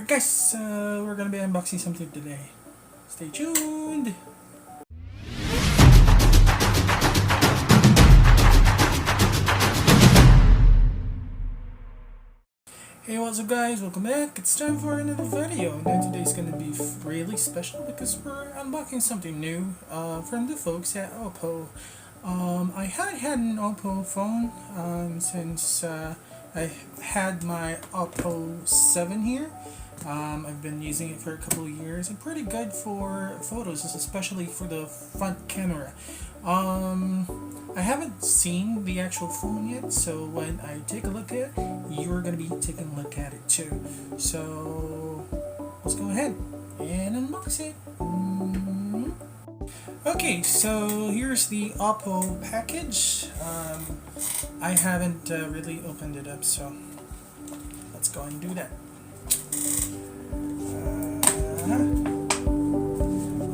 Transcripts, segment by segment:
Guys, we're gonna be unboxing something today. Stay tuned! Hey, what's up guys? Welcome back. It's time for another video. And today's gonna be really special because we're unboxing something new from the folks at Oppo. I haven't had an Oppo phone since I had my Oppo 7 here. I've been using it for a couple of years and pretty good for photos, especially for the front camera. I haven't seen the actual phone yet, so when I take a look at it, you're going to be taking a look at it too. So let's go ahead and unbox it. Okay, so here's the Oppo package. I haven't really opened it up, so let's go and do that.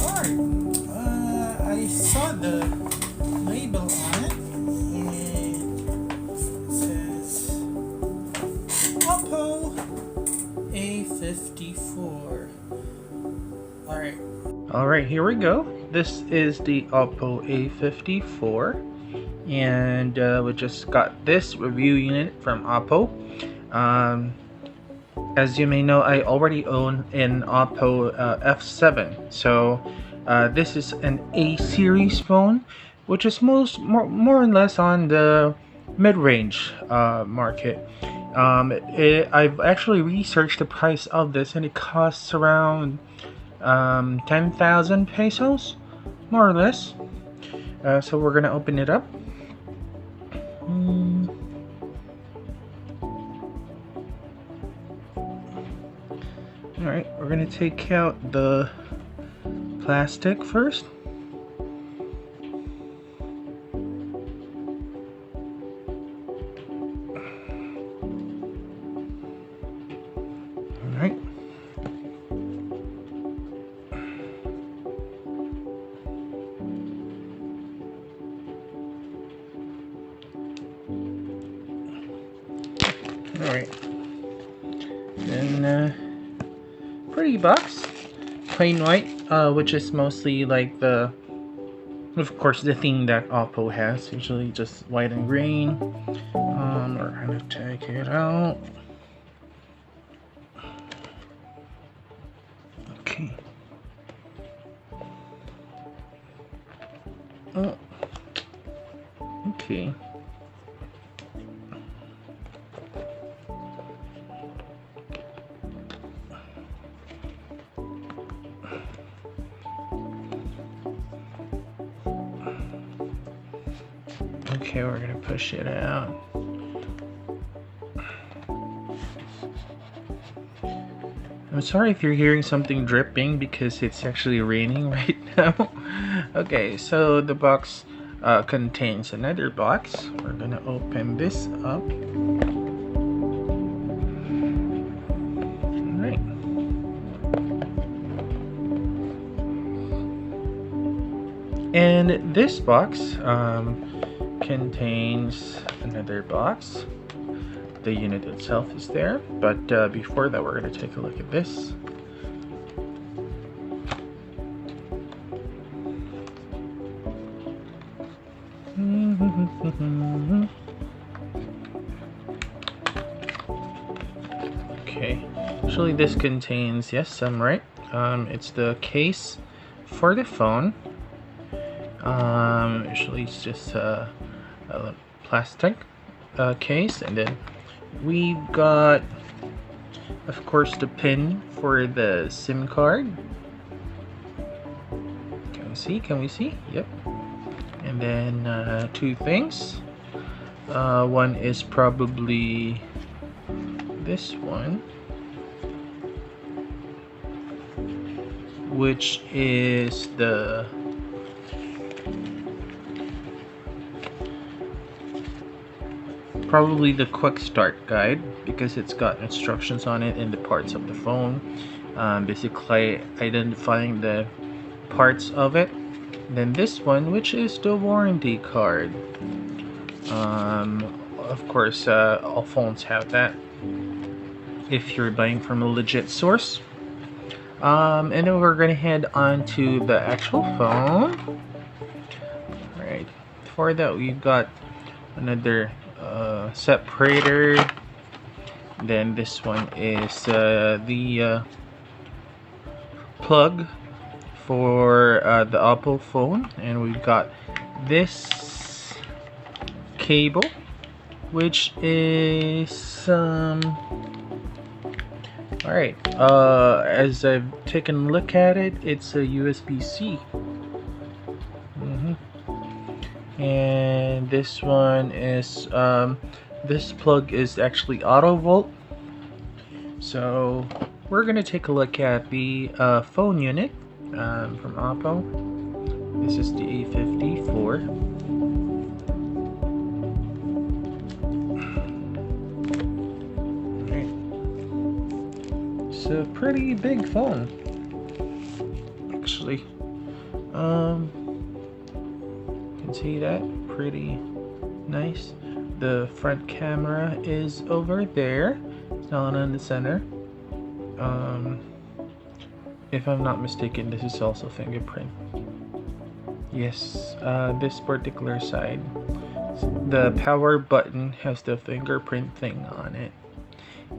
Alright, I saw the label on it, and it says Oppo A54. Alright, here we go. This is the Oppo A54, and we just got this review unit from Oppo. As you may know, I already own an Oppo F7, so this is an A series phone, which is more or less on the mid-range market. I've actually researched the price of this, and it costs around 10,000 pesos, more or less. So we're gonna open it up. Alright, we're gonna take out the plastic first. Alright. Alright. Then pretty box, plain white, which is mostly like of course, the theme that Oppo has, usually just white and green. We're gonna take it out. Okay. Oh. Okay. Okay, we're gonna push it out. I'm sorry if you're hearing something dripping because it's actually raining right now. Okay, so the box contains another box. We're gonna open this up. Alright. And this box contains another box. The unit itself is there, but before that, we're going to take a look at this. Okay, actually this contains, yes, I'm right, it's the case for the phone. Usually it's just a plastic case, and then we've got, of course, the pin for the SIM card. Can we see? Yep. And then two things. One is probably this one, which is probably the quick start guide, because it's got instructions on it in the parts of the phone, basically identifying the parts of it. Then this one, which is the warranty card. Of course, all phones have that. if you're buying from a legit source. And then we're gonna head on to the actual phone. Alright, for that we've got another separator. Then this one is the plug for the Oppo phone, and we've got this cable, which is alright, as I've taken a look at it, it's a USB-C. And this one is this plug is actually auto volt. So we're gonna take a look at the phone unit from Oppo. This is the A54. It's a pretty big phone, actually. You can see that, pretty nice. The front camera is over there. It's not in the center. If I'm not mistaken, this is also fingerprint. Yes, this particular side, the power button has the fingerprint thing on it.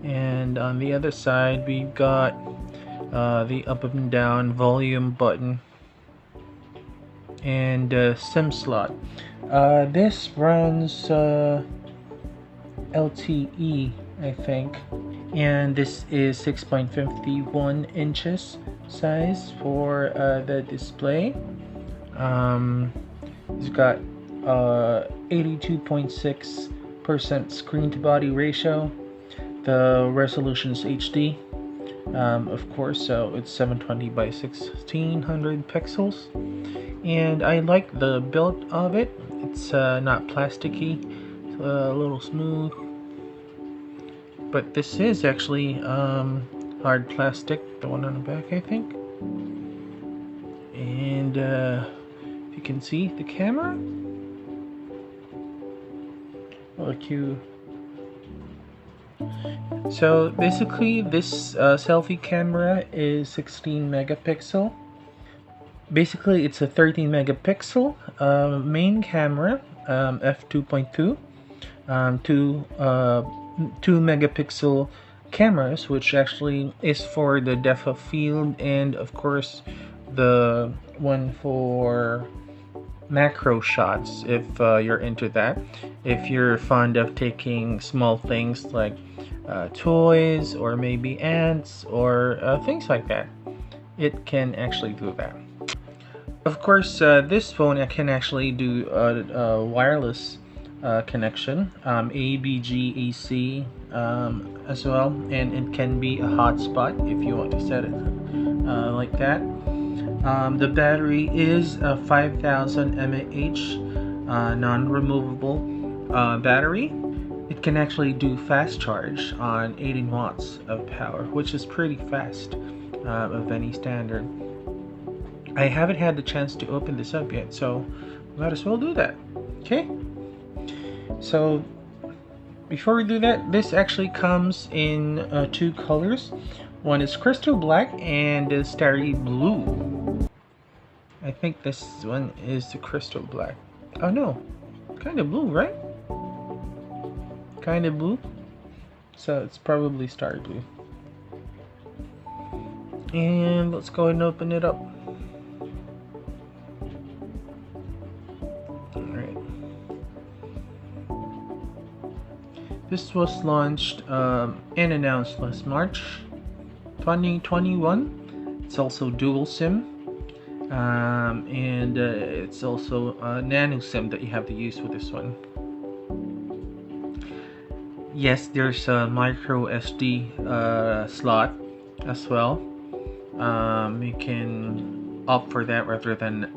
And on the other side, we've got the up and down volume button and SIM slot. This runs LTE, I think, and this is 6.51 inches size for the display. It's got 82.6% screen to body ratio. The resolution is HD, of course, so it's 720 by 1600 pixels. And I like the build of it. It's not plasticky, it's a little smooth. But this is actually hard plastic, the one on the back, I think. And if you can see the camera, I'll let you. So basically, this selfie camera is 16 megapixel. Basically, it's a 13 megapixel main camera, f2.2, 2 megapixel cameras, which actually is for the depth of field, and of course the one for macro shots, if you're into that. If you're fond of taking small things like toys or maybe ants or things like that, it can actually do that. Of course, this phone can actually do wireless connection, ABG-AC as well, and it can be a hotspot if you want to set it like that. The battery is a 5000 mAh non-removable battery. It can actually do fast charge on 18 watts of power, which is pretty fast of any standard. I haven't had the chance to open this up yet, so might as well do that. Okay, so before we do that, this actually comes in two colors. One is crystal black and the starry blue. I think this one is the crystal black. Oh no, kind of blue, right? Kind of blue. So it's probably starry blue. And let's go ahead and open it up. Alright. This was launched and announced last March 2021. It's also dual SIM. And it's also a nano SIM that you have to use with this one. Yes, there's a micro SD slot as well. You can opt for that rather than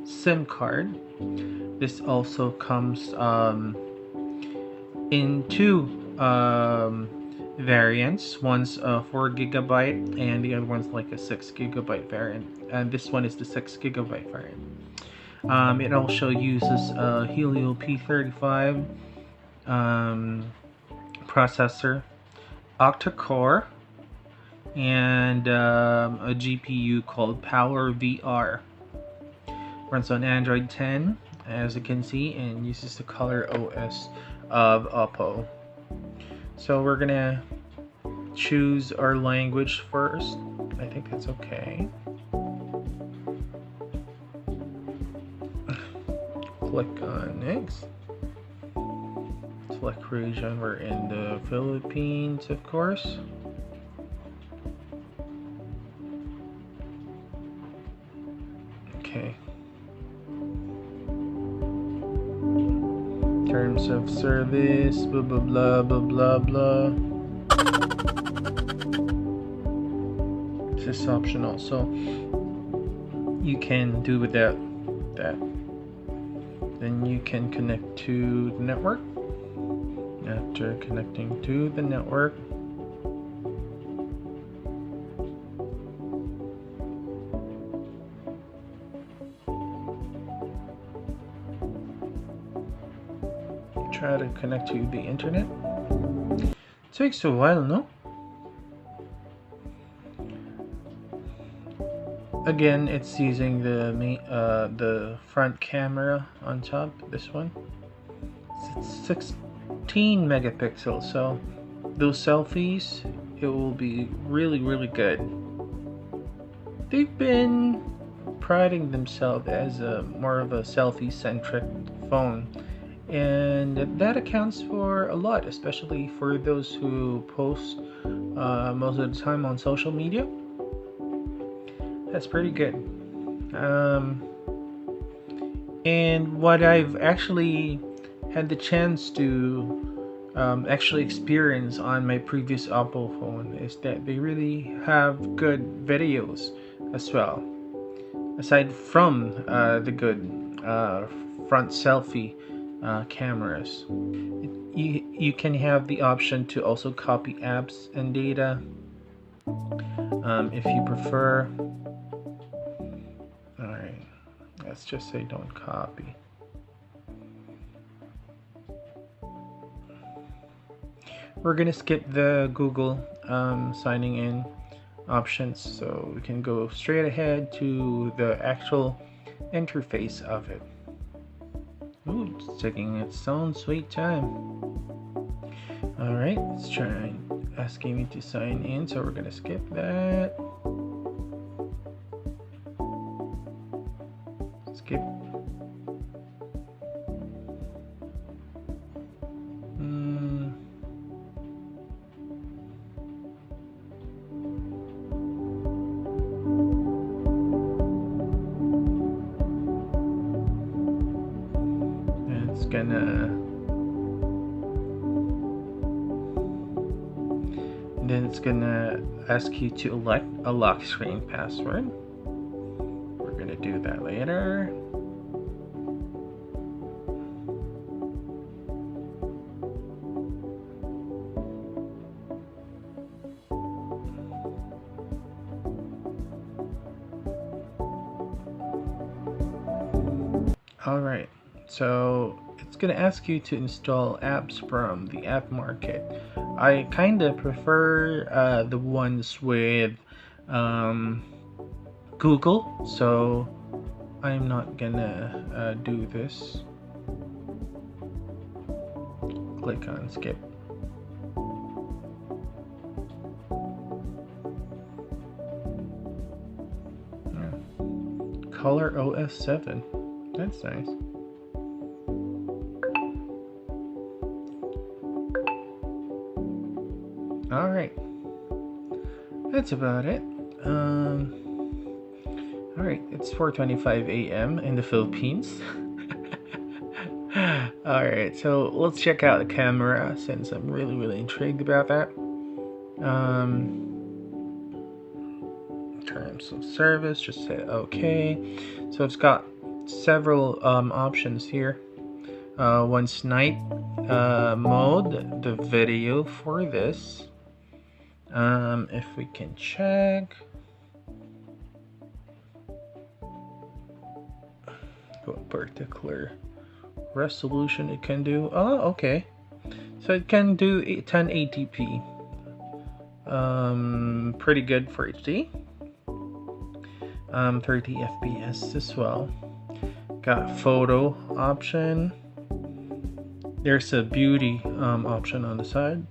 SIM card. This also comes in two variants. One's 4GB and the other one's like a 6GB variant, and this one is the 6GB variant. It also uses a Helio P35 processor, octa-core and a GPU called Power VR. Runs on Android 10, as you can see, and uses the color OS of Oppo. So we're gonna choose our language first. I think that's okay. Click on next. Select region. We're in the Philippines, of course. Okay. Terms of service, blah blah blah blah blah blah. This is optional, so you can do without that. Then you can connect to the network. After connecting to the network, try to connect to the internet. Takes a while, no? Again, it's using the front camera on top. This one, it's 16 megapixels, so those selfies, it will be really good. They've been priding themselves as more of a selfie-centric phone, and that accounts for a lot, especially for those who post most of the time on social media. That's pretty good. And what I've actually had the chance to actually experience on my previous Oppo phone is that they really have good videos as well, aside from the good front selfie cameras. You can have the option to also copy apps and data if you prefer. Alright, let's just say don't copy. We're gonna skip the Google signing in options, so we can go straight ahead to the actual interface of it. Ooh, it's taking its own sweet time. Alright, let's try asking me to sign in, so we're gonna skip that. Skip. Then it's gonna ask you to elect a lock screen password. We're gonna do that later. Alright, so it's gonna ask you to install apps from the app market. I kinda prefer the ones with Google, so I'm not gonna do this. Click on skip. Color OS 7. That's nice. Alright. That's about it. Alright, it's 4:25 a.m. in the Philippines. Alright, so let's check out the camera since I'm really intrigued about that. Terms of service, just say okay. So it's got several options here. One's night mode, the video for this. If we can check what particular resolution it can do. Oh, okay. So it can do 1080p. Pretty good for HD. 30 FPS as well. Got photo option. There's a beauty option on the side.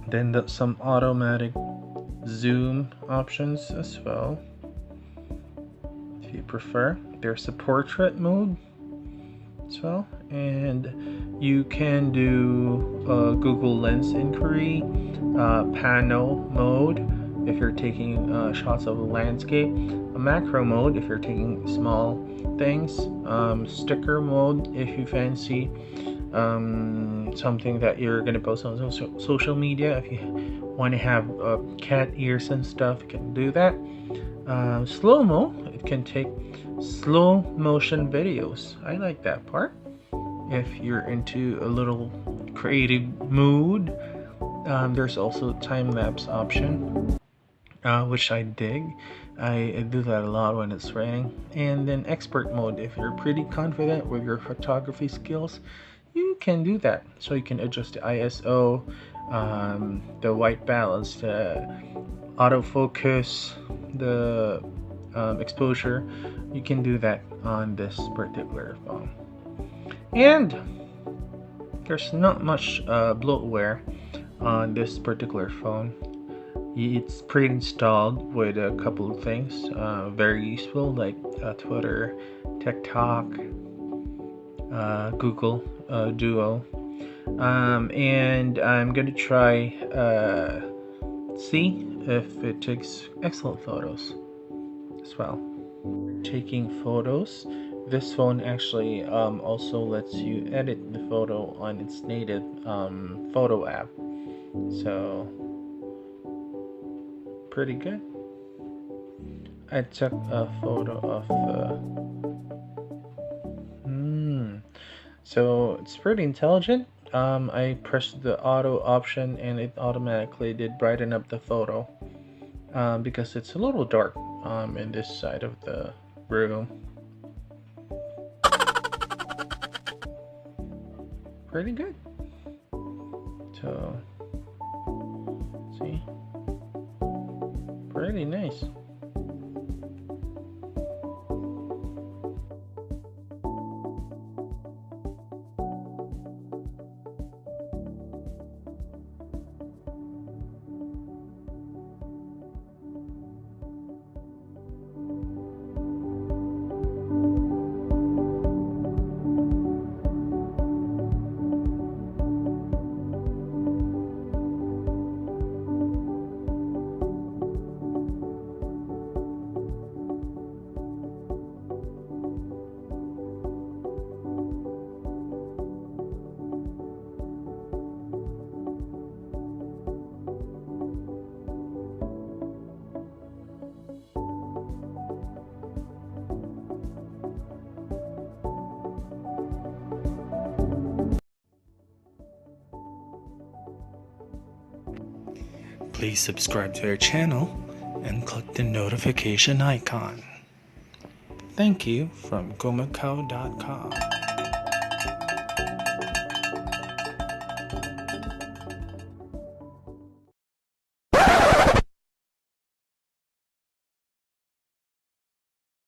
Then some automatic zoom options as well, if you prefer. There's a portrait mode as well, and you can do Google Lens inquiry, panel mode if you're taking shots of a landscape, a macro mode if you're taking small things, sticker mode if you fancy something that you're gonna post on social media. If you want to have cat ears and stuff, you can do that. Slow-mo, it can take slow motion videos. I like that part. If you're into a little creative mood, there's also time-lapse option, which I dig. I do that a lot when it's raining. And then expert mode, if you're pretty confident with your photography skills, you can do that. So you can adjust the ISO, the white balance, the autofocus, the exposure. You can do that on this particular phone. And there's not much bloatware on this particular phone. It's pre-installed with a couple of things, very useful, like Twitter, TikTok, Google Duo, and I'm gonna try see if it takes excellent photos as well. Taking photos, this phone actually also lets you edit the photo on its native photo app, so pretty good. I took a photo of so it's pretty intelligent. I pressed the auto option and it automatically did brighten up the photo, because it's a little dark in this side of the room. Pretty good. So see, pretty nice. Please subscribe to our channel and click the notification icon. Thank you from gomacao.com.